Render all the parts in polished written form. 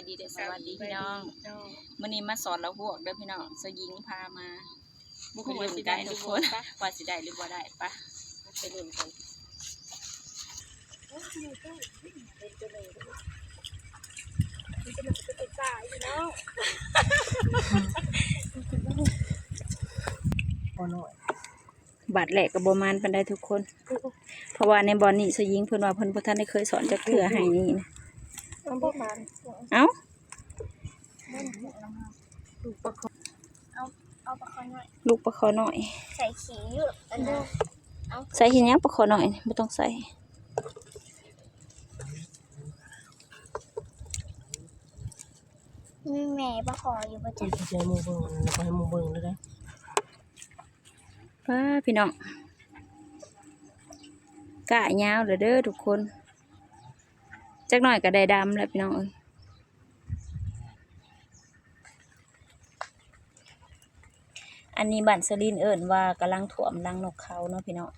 ดีเด้อสวัสดีพี่น้องมื้อนี้มาสอนเราพวกเด้อพี่น้องสยิงพามาบุกไปลุ้นกันทุกคนว่าสิได้หรือบ่ได้ปะไปลุ้นกันบาดแหลกกับบ่มานปานใดทุกคนเพราะว่าในบอลนี่สยิงเพิ่นว่าเพิ่นบ่ทันได้เคยสอนจักเทื่อให้นี่นะเอ้าลูกปลาคอน้อยลูกปลาคอน้อยใส่ขี้อยู่อันเดิมใส่เฮ็ดหยังปลาคอน้อยบ่ต้องใส่มีแม่ปลาคออยู่ประจำใช้มือเบิ่งแล้วก็ให้มือเบิ่งเลยนะป้าพี่น้องกะยาวเด้อทุกคนจักหน่อยก็ได้ดำแล้วพี่น้องเอ้ยอันนี้บ้านสลินเอิ้นว่ากำลังท่วมรังนกเขาเนาะพี่น้อง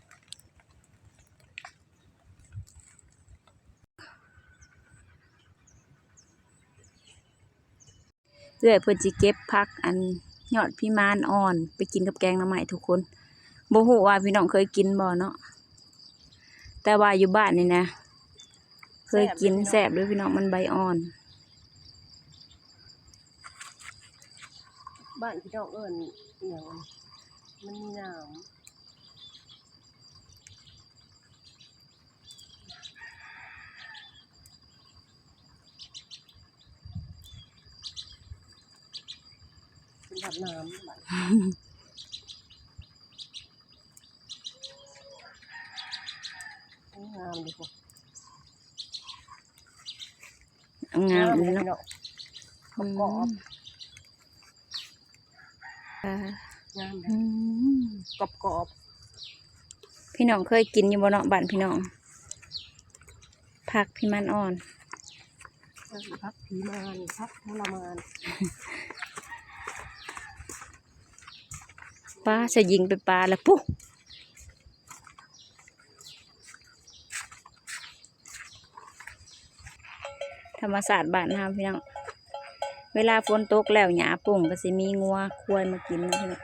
เอื้อยเพิ่นสิเก็บผักอันยอดพิมานอ่อนไปกินกับแกงหน่อไม้ทุกคนบ่ฮู้ว่าพี่น้องเคยกินบ่เนาะแต่ว่าอยู่บ้านนี่นะเคยกินแซ่บด้วยพี่น้องมันใบอ่อนบ้านพี่น้องเอิ้นอย่างมันมีน้ำเป็นแบบน้ำบ้านงามดีพวกงามเลยเนาะกรอบงามกรอบพี่น้องเคยกินอยู่บ่เนาะบ้านพี่น้องผักพิมานอ่อนพักผีมานพักทรมานป้าจะยิงไปปลาแล้วปุ๊ธรรมศาสตร์บ้านเฮาพี่น้องเวลาฝนตกแล้วหญ้าปุ่งก็สิมีงัวควายมากินนะพี่น้อง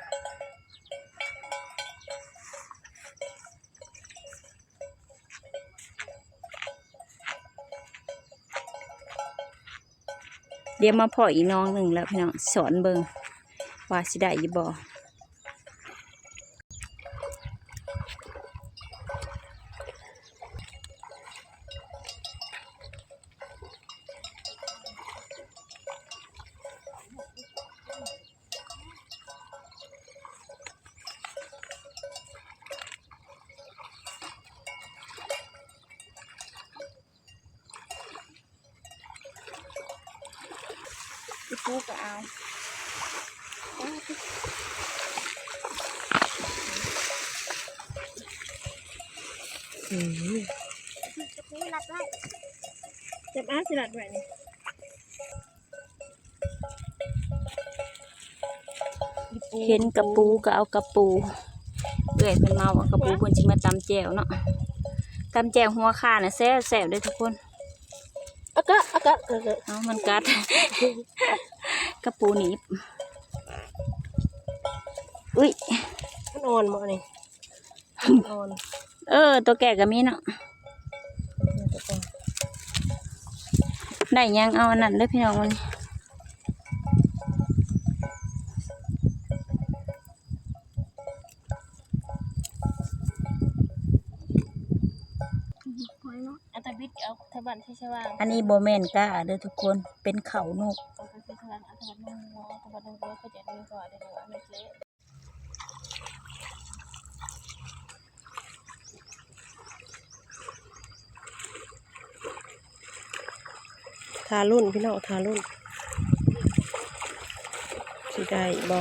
เดี๋ยวมาพ่ออีกน้องหนึ่งแล้วพี่น้องสอนเบิ่งว่าสิได้อยู่บ่ปูก็เอานี่รัดไว้ เจ็บสิรัดไว้นี่เห็นกระปูก็เอากระปูเอื่อยเป็นเมาเอากระปูเพิ่นสิมาตำแจ่วเนาะตำแจ่วหัวข่าน่ะแซ่บแซ่บเลยทุกคนเอามันกัดกระปูหนีบอุ้ยมันอ่อนบ่นี่อ่อนตัวแก่ก็มีเนาะได้ยังเอาอันนั้นเลยพี่น้องมันอัตบิดเอาทบันใช่ไหมว่าอันนี้โบแมนก้าเด้อทุกคนเป็นเขานกทารุ่นพี่น้องทารุ่นสิได้บ่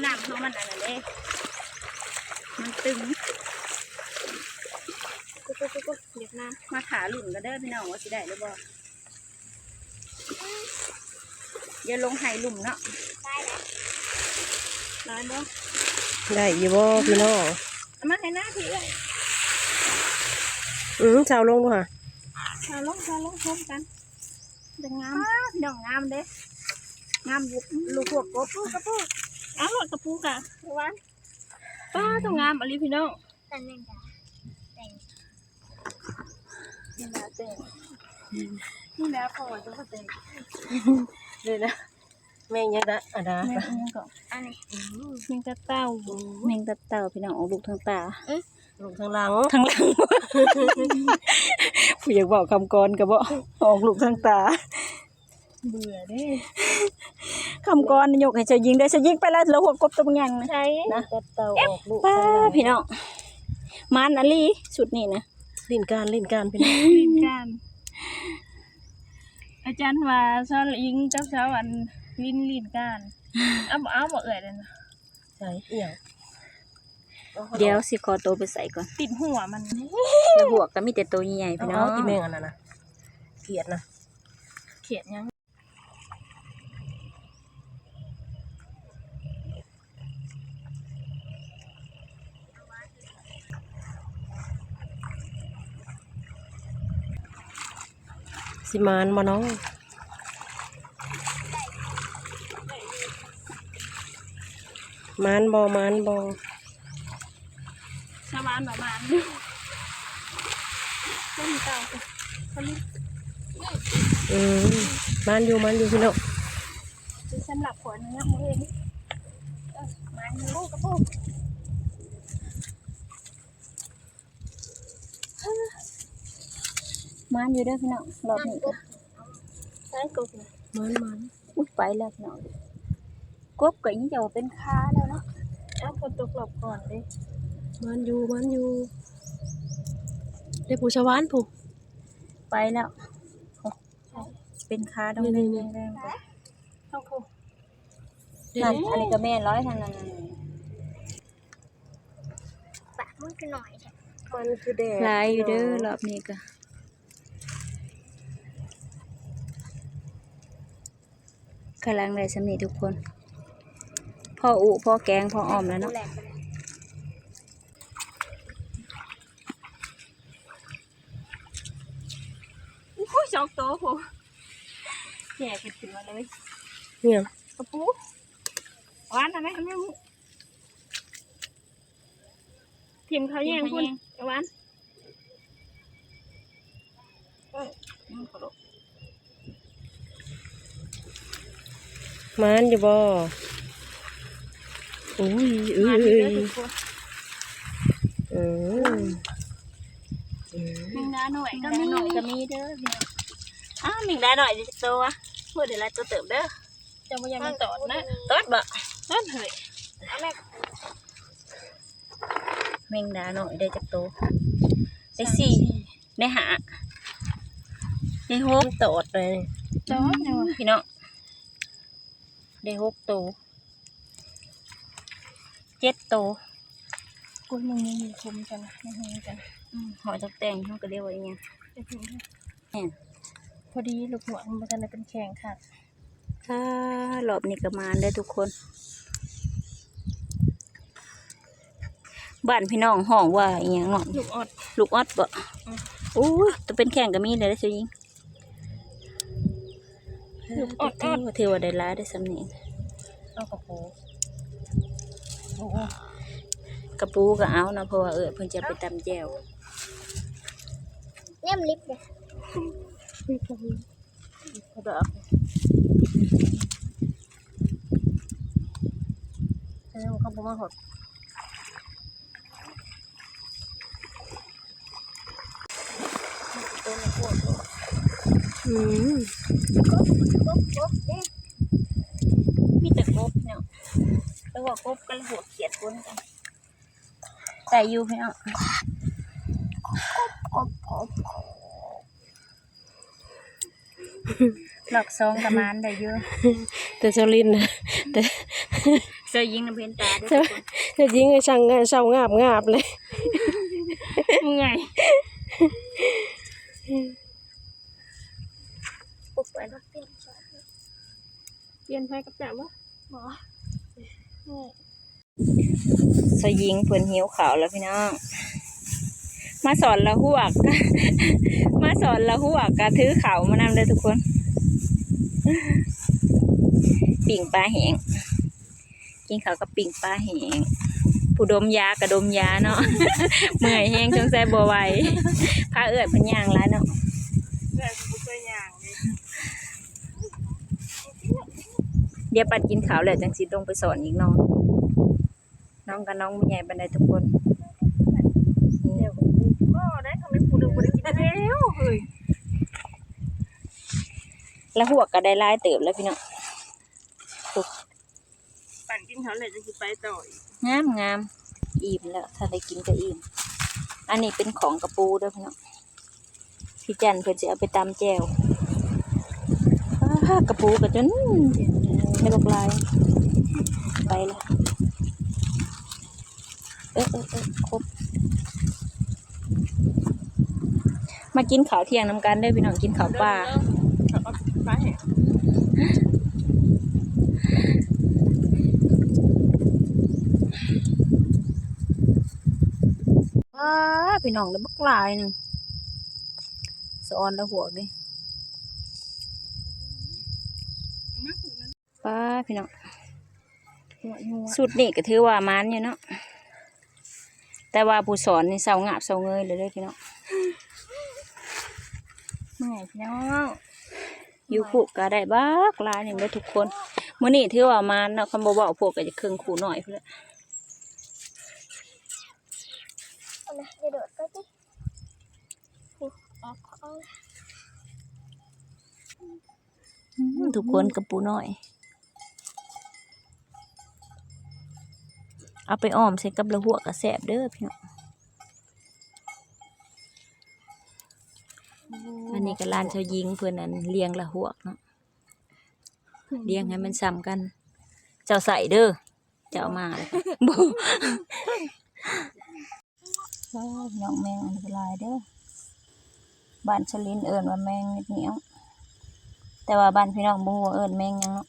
น้ำเขามันอะไรเด้มันตึงเด็กน้ำมาขาหลุ่นก็ได้พี่น้องว่าสิได้หรือบ่อย่าลงไห่หลุ่มเนาะได้แล้ว ได้อยู่บ่พี่น้องมาให้หน้าพี่เลยชาวลงดูค่ะชาวลงพร้อมกัน จะงามพี่น้องงามเด้งามลูกพวกกบกระปูอ้าวกระปูกะหวานป้าต้องงามอะไรพี่น้องแต่งนี่นะแต่งนี่นะพอจะก็แต่ง เลยนะแม่งยังนะอันนะ แม่ยังก็อันนี้แมงตะเต้า แมงตะเต่าพี่น้องออกลูกทางตา ลงทางหลัง ทางหลัง ผู้อยากบอกคำกรก็บอกออกลูกทางตา เบื่อเด้ คำกรยกให้เจะยิงได้จะยิงไปแล้วแล้วหัวกบตรงยังนะ ใช่ นะกระเต่าออกลูก ป้า ทางหลัง พี่น้องมันอลีสุดนี่นะ ลิ้นการเป็น ลินกันอาจารย์ว่าซอลอิงเจ้าเช้าอันลินกันเอาบ่เอ่ยเลยนะ ใช่เอี่ยว เดี๋ยวสิขอตัวไปใส่ก่อน ติดหัวมัน แล้วหัวก็มีแต่ตัวใหญ่ๆพี่น้อง ที่แม่งอันนั้นนะเกลียดนะ เขียนยัง สิมานมาน้องมานบอ ชาวบ้านประมาณต้นเต่าเขาเรียก มานอยู่พี่น้อง คือสำหรับหัวเนื้อมือเองมันลูกกระปุก มันอยู่เด้อพี่น้องรอบนี้ก็ ใช่กุกนะ มาน อุ้ยไปแล้วพี่น้องกบก็ยังจะว่าเป็นค้าแล้วเนาะ เอาคนตกหลบก่อนดิ มานอยู่ได้ผู้ชาวานผู้ ไปแล้วโอ้เป็นค้าต้อง นี่ เล่น นี่ แรงๆก่อน ต้องคุก นั่นอันนี้ก็แม่นร้อยทางนั้น ปากมันคือหน่อย มันคือแดด หลายอยู่เด้อรอบนี้ก็กำลังได้สำนีทุกคนพ่ออุพ่อแกงพ่ออ้อมแล้วเนาะอุ้ยสองตัวผมแย่ขึ้นมาเลย เนี่ย กระปุกหวานอะไรอันนี้ทีมเขาแย่งคุณหวาน มานอยู่บ่อุ้ย มาดีเลยทุกคน อืม หนึ่งน้าหน่อยก็ ก็ มี มีหน่อยก็มีเด้อพี่น้องอ้าวหนึ่งได้หน่อยดิตัววะพูดเดี๋ยวไรตัวเติบเด้อ จะมายังมันตอดนะ ตอดบ่ นั่นเหรอเอาแม่ แมงดาหน่อยได้จักโตวได้สี่ได้หาได้หก ตอดเลย ตอดเนี่ยวะ พี่น้องได้หกโตวเจ็ดโตว กูมึงมีคมกันนะไม่เห็นกัน หอจักแตงเขาก็เรียกว่าอย่างเงี้ย ไปถึง เนี่ย พอดีลูกหัวมันจะเป็นแข็งค่ะ ถ้ารอบนี้ก็มาได้ทุกคนบ้านพี่น้องห้องว่าอหย่างเนาะ ลูกอด ลูกออดบ่อู้ยตัวเป็นแข่งก็มีเลยได้อเสิยิง ลูกอด เทวได้ร้ายได้สำเนียง เอากระโปรง กระปูก็เอานะเพราะว่าเพิ่นจะไปตำแจ่ว เนี่ยมันลิบเลย เขาดอกแล้วเขาบอกว่าหดอืม กบเด้ มีแต่กบเนาะแล้วว่ากบก็หัวเขียดคนกันแต่อยู่พี่น้อง กบ หลอกซองประมาณได้เยอะ แต่เจ้าลินนะแต่ เสื้อยิงน้ำเพนตาด้วยทุกคน แต่ยิงไอ้ช่างเศร้างาบเลย มึงไง กบไปแล้วเปลี่ยนไฟกับจับวะหมอ เสื้อยิงเพิ่นหิวขาวแล้วพี่น้องมาสอนละหัวก มาสอนละหัวกกะถือขาวมานำเลยทุกคน ปิ่งปลาแห้งกินข้าวกับปิ่งปลาแห้งผู้ดมยากระดมยาเนาะ เมื่อยแห้งจงใจบ่ไหวพาเอื้อยเพิ่นย่างหลายเนาะ เพื่อนกูตัวอย่างเลย เดี๋ยวปัดกินข้าวแล้วจังสิลงไปสอนอีกน้องน้องกับน้องบ่ใหญ่ปานใดทุกคน เดี๋ยวก็ได้ทำให้กูดูกูได้กินแล้วเฮ้ย แล้วหัวก็ได้หลายเติบแล้วพี่น้อง ปั่นกินเขาเลยจะกินไปต่ออีก งามงามอิ่มแล้วถ้าได้กินก็อิ่มอันนี้เป็นของกระปูเด้อพี่น้องพี่จันเพิ่นสิเอาไปตำแจ่วกระปูก็จนได้บักลายไปละครบมากินข้าวเที่ยงนำกันเด้อพี่น้องกินข้าวปลา เขาก็ปลาแห้ง พี่น้องได้บักลายหนึงสะออนแล้วหัวดิป้าพี่น้องสุดนี่ก็ถือว่ามันอยู่เนาะแต่ว่าผู้สอนนี่เศร้างาบเศร้าเงยเลยเด้อพี่น้องเมื่อยพี่น้องอยู่ผูกก็ได้บักลายหนึ่งเด้อทุกคนมื้อนี้ถือว่ามันเนาะคำบ่เว้าพวกก็จะครึ่งคู่หน่อยพุ่นแหละ อย่าโดดไปดิออกเอา ทุกคนกับปูน้อยเอาไปอ้อมใส่กับละหัวกระแสบเด้อพี่น้องอันนี้ก็ลานชาวยิงเพื่อนนั้นเลี้ยงละหัวกเนาะเลี้ยงให้มันซ้ำกัน เจ้าใส่เด้อเจ้ามาเลยบ่พี่น้องแมงอันตรายเด้อบ้านชลินเอิ้นว่าแมงเหนียวแต่ว่าบ้านพี่น้องบ่ฮู้ว่าเอิ้นแมงหยังเนาะ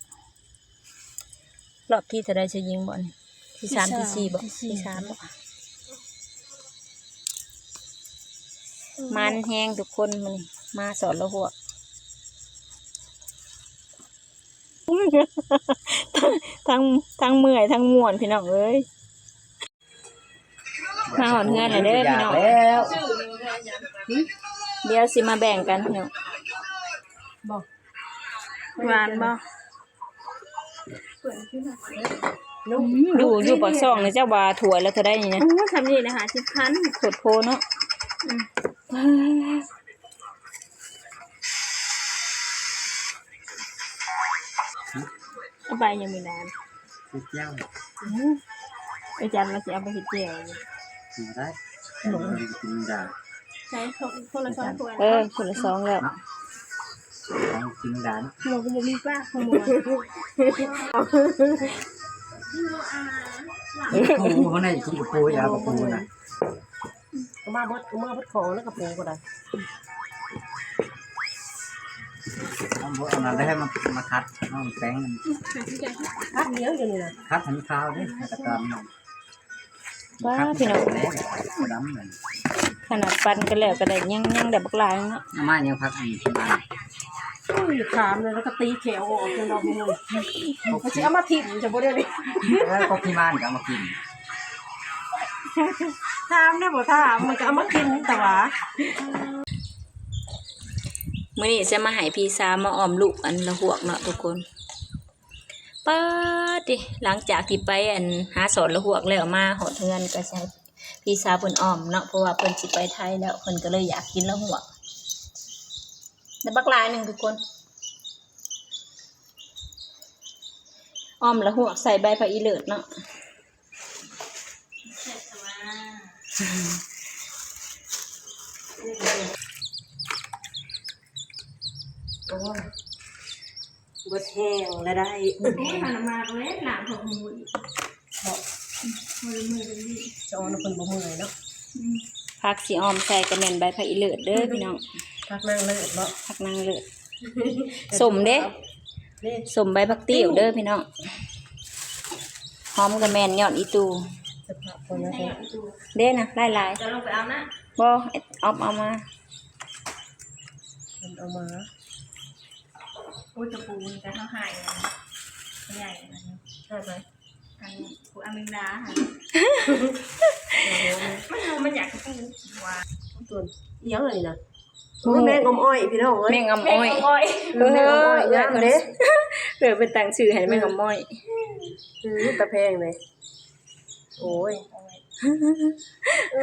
รอบที่จะได้จะยิงบ่นี่ที่3ที่4บ่ที่3บ่มันแห้งทุกคนมันมาสอนละหัวทั้งเมื่อยทั้งม่วนพี่น้องเอ้ยมาหอนเงินน่ะเด้อพี่น้องเดี๋ยวสิมาแบ่งกันพี่น้อง หวานบ่ ดูอยู่ปากซ่องเลยเจ้าบาถั่วแล้วเธอได้ยังไง ทำนี่นะคะ10,000 ขดโพเนาะใบยังมีนาน สุดยอด อาจารย์เราจะเอาไปเฮ็ดแจ่ว กินได้กินได้ ใช้คนละ2ถ้วย คนละ2แล้ว ต้องกินได้ หมูก็บ่มีป้าขโมย ปูเขาในกินกับปูยากับปูนะ มาบดของแล้วก็ปูก็ได้ เอามาได้ให้มาคัดน้องแป้ง คัดเลี้ยงอยู่นี่นะ คัดหันข้าวนี่ตะกร้า ว้าพี่น้อง ดำเลย ขนาดปันกันแล้วก็ได้ยังได้บักลายเนาะ น้ำมันยังพักอีกมา อยู่ขามเลยแล้วก็ตีเขียวออกจนเราไม่รู้เขาจะเอามาถิ่มจะบ่ได้เลย แล้วก็พี่ม่านก็มากิน ถามได้บ่ถามมันก็เอามากินแต่ว่า มื้อนี้จะมาให้พี่สาวมาอ้อมลูกอันละหวกเนาะทุกคนป้าดิหลังจากที่ไปหาสอนละหวกแล้วมาหอดเฮือนก็ใช้พี่สาวเพิ่นอ้อมเนาะเพราะว่าเพิ่นสิไปไทยแล้วเพิ่นก็เลยอยากกินละหวกได้บักลายหนึงทุกคนอ้อมละหวกใส่ใบผักอีเลิศเนาะบดแห้งแล้วได้ มันมาเลยหลานของหมูอีกมือดี จะเอาคนบ่เมื่อยเนาะ ผักสีอ้อมใส่กระแม่นใบผักอีเลิศเด้อพี่น้อง พักนั่งเลยเนาะ ผักนางเลิศสมเด้ นี่ สมใบผักติ้วเด้อพี่น้องหอมกระแม่นยอดอีตู จะพักคนนะครั เด้นะหลาย จะลงไปเอานะ ๆบ่เอามา เอามาโอ้ พูดจะปูมันจะเท่าหายนะใหญ่นะ ใช่ไหม อันปูอเมริกาค่ะมันอยากปูว่า ตัวเลี้ยงอะไรนะแม่งอมอ้อยพี่น้องเอ้ย แม่งอำอ้อย อ้อย แม่งอมอ้อยย่างเด้ เดี๋ยวเป็นต่างชื่อให้แม่งอำอ้อย ตะแพงเลยโอ้ย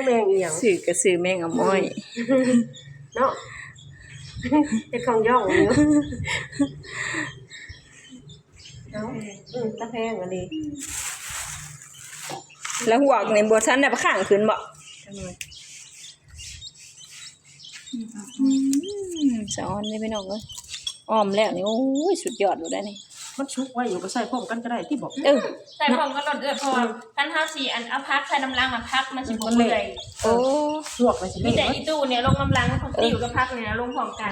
แมงเอียง ชื่อก็ชื่อแม่งอำอ้อย เนาะเป็นของย่องอยู่เนาะตะแพงอันนี้ แล้วหัวในบัวชั้นน่ะข้างขึ้นบ่สอนได้พี่น้องเอ้ยอ้อมแล้วนี่โอ้ยสุดยอดอยู่ได้นี่ มันชุกไว้อยู่ก็ใส่พร้อมกันก็ได้ที่บอก ใส่ความก็หลดเดือดพอท่านเท้าสีอันเอาพักใส่น้ำล้างมาพักมันสิบเปื่อย โอ้ ลวกไปสิ มีแต่อีตู้เนี่ยลงน้ำล้างของติวกับพักเนี่ยลงพร้อมกัน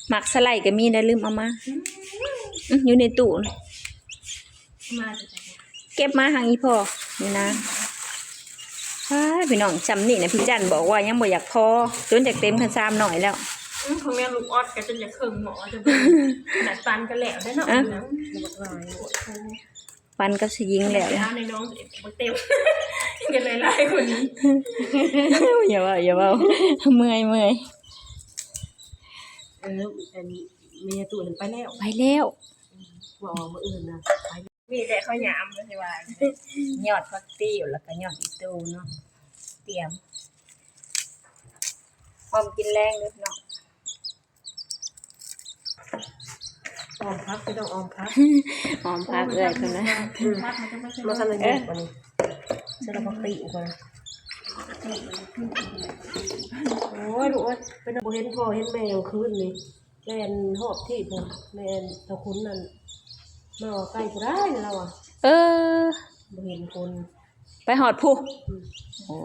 หมักสไลด์ก็มีได้ลืมเอามาอยู่ในตู้น่ะ มาจะ เก็บมาหางอีพ่อนี่นะพี่น้องจำนี่นะพี่จันบอกว่ายังบ่อยากพอจนจากเต็มคันซามหน่อยแล้ว ของแม่ลูกออดก็จะจะเครื่องหมอจะขนาดปันกันแล้วได้เนาะ ฟันกับสิยิงแล้ว แล้วในน้องเต็มกันหลายๆคนนี้ อย่าว่าเมื่อย อันนี้เมียตัวนึงไปแล้ว ไปแล้ว บอกมาอื่นนะไป มีแต่ข้าวยามไม่ใช่ว่าย อดพักตี้อยู่แล้วก็ยอดอีตูเนาะเตรียมพร้อมกินแรงเด้อเนาะ ออมพักไม่ต้องออมพัก หอมพักเอ้ยคนนะ พักมันจะไม่ใช่ มาทำอะไรอยู่วันนี้ใส่พักตีก่อนโอ้ยลูกเอ้ยเป็นโบเห็นพ่อเห็นแม่ยังคืนนี่แม่นหอบที่ผมแม่นตะคุณนั่นมาใกล้กูได้เราอ่ะ เออ โบเห็นคน ไปหอดผู้โอ้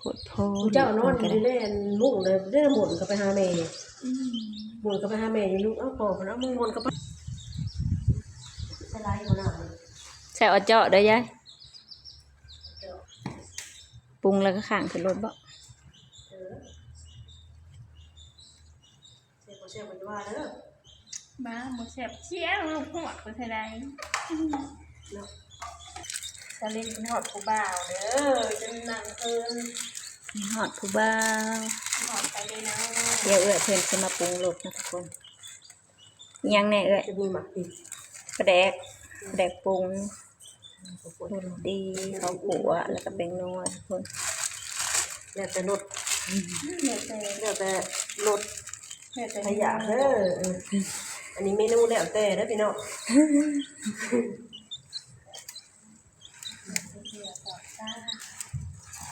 โหดโพ กูเจ้านอนอยู่ในเล่นมุ่งเลยได้หมุนกับไปหาแม่หมุนกับไปหาแม่อยู่ลูกเอ้าพ่อแล้วมึงหมุนกับไปสไลด์เขาหน่อย ใส่ออเจาะได้ยายปรุงแล้วก็ข้างขึ้นรถบ่ เสียบมันว่าเด้อ มาหมดแสบเชี่ยวลูกหัวคนไทยได้จะเล่นเป็นหอดผู้บ่าวเด้อจนนั่งเอิน หอดผู้บ่าว หอดไปเลยนะ เดี๋ยวเอื้อเพิ่นจะมาปรุงรสนะทุกคนอิหยังแน่เอื้อ จะมีหมักอีก ปลาแดกปรุงรสดีข้าวขัวแล้วก็แป้งนัวทุกคน แล้วแต่รถ เหนื่อยใจ แล้วแต่รถ เหนื่อยใจ ขยะเด้ออันนี้เมนูแล้วแต่เด้อพี่น้อง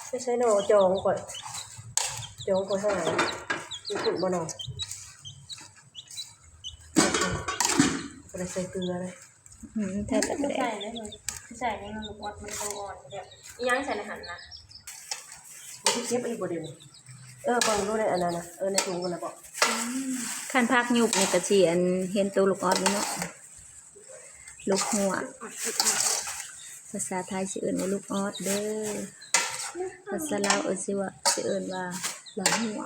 ไม่ใช่หนอจองก่อนหามีขุ่นบ่หนอก็ได้ใส่เกลือเลย แท้แต่ปลาแด ใส่ ก ได้เลยใส่ในมันลูกอดมันตัวอ่อนเดี๋ยวยังใส่ในหันนะ ที่เก็บอีกบ่เดี๋ยวนี้เบิ่งดูได้อันนั้นนะในถุงกันนะบอก ขั้นพักยุบนี่ก็สิอันเห็นตัวลูกออดอยู่เนาะลูกหัวภาษาไทยสิเอิ้นว่าลูกออดเด้อภาษาลาวสิเอิ้นว่าหลังหัว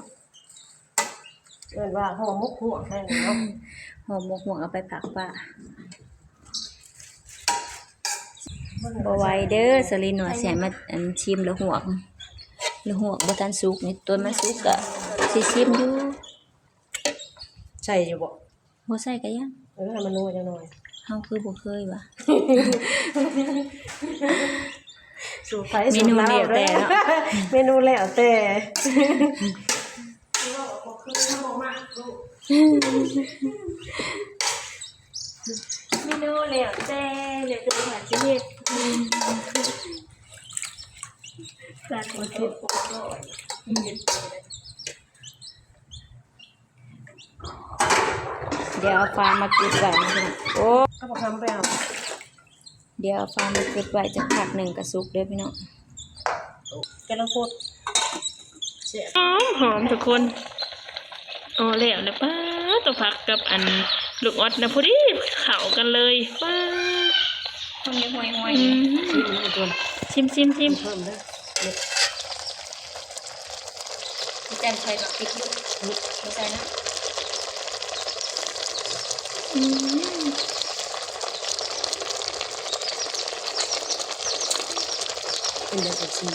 ว่าห่อมุกหัวแค่นี้เนาะ หอมหมกหัวเอาไปผักป่าบ่ไหวเด้อสลินว่าสิให้มาอันชิมแล้วหัวบ่ทันสุกนี่ตัวมันสุกก็สิชิมอยู่ ใช่อยู่บ่ บ่ใส่ก็ยัง ให้มันนัวจังหน่อย เฮาคือบ่เคยว่ะ สูตรไฟ เมนูแล้วแต่เนาะ เมนูแล้วแต่ เมนูเหลวแต่เหลวจะเป็นแบบที่เฮ็ดการทำเผ็ดโป๊ะโลด เดี๋ยวเอาฟางมาเก็บไว้นะโอ้ ก็บอกทำไปเอา เดี๋ยวเอาฟางมาเก็บไว้จักพักหนึงก็สุกเด้อพี่น้อง แกงโคตรเสีย หอมทุกคนอ๋อแล้วนะป้าตัวผักกับอันลูกออดนะพอดีเข้ากันเลยป้าทำยังห่วย ชิมตัว ชิม เพิ่มเด้อ พี่แจ่มใส่กับพริกอยู่บ่ใส่นะ เป็นแบบชี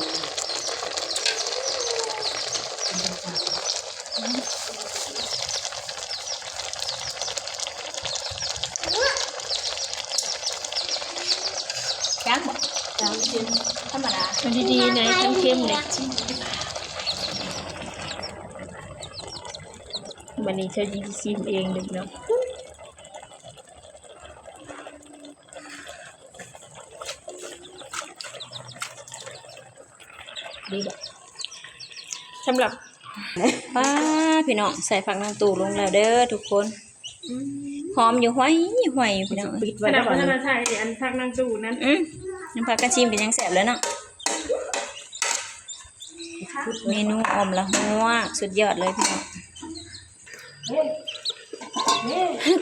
จักบ่ จางเค็ม ธรรมดา มันดีๆนะเข้มๆเลยวันนี้เธอจะชิมเองดึกเนาะดีบ่สำหรับ ป้าพี่น้องใส่ผักนางตู่ลงแล้วเด้อทุกคนหอมอยู่ห้อยห้อยอยู่พี่น้อง ปิด ข ไว้ นา แล้ ด วก่อน พัฒนาไทยอันพักนางจูนั้น น้ำผักกระชิมเป็นยังแสบแล้วเนาะเมนูออมละหัวสุดยอดเลยพี่น้อง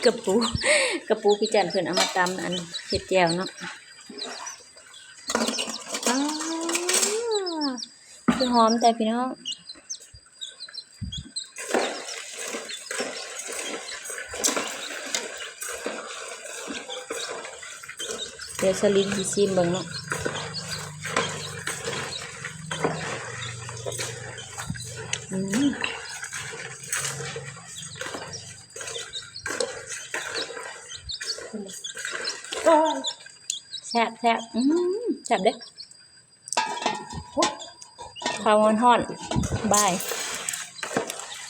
กระปูพี่จันเพิ่นเอามาตำอันเห็ดแจ่วเนาะอ้าวคือหอมแต่พี่น้องเดี๋ยวสลิดสิชิมเบิ่งเนาะแซ่บแซ่บแซ่บเด้ข้าวฮ้อนๆบาย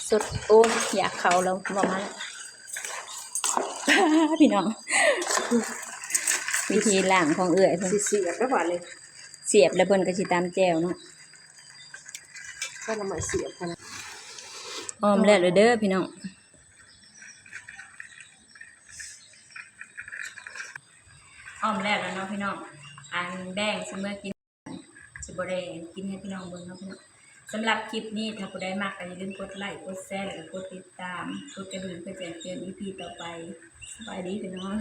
สดโอ้อยากเข้าแล้วบอกมาแล้ว พี่น้องวิธีล้างของเอื่อยเพิ่น เสียบแล้วก่อนเลย เสียบแล้วเพิ่นก็สิตามแจ่วเนาะ ก็น้ำมันเสียบกัน ออมแล้วเด้อพี่น้องออมแล้วเนาะพี่น้องอันแบ่งสิเมื่อกินสิบ่ได้กินให้พี่น้องเบิ่งเนาะพี่น้องสำหรับคลิปนี้ถ้าผู้ใดมักก็อย่าลืมกดไลค์กดแชร์แล้วก็กดติดตามกดกระดิ่งเพื่อแจ้งเตือน EP ต่อไปสบายดีพี่น้อง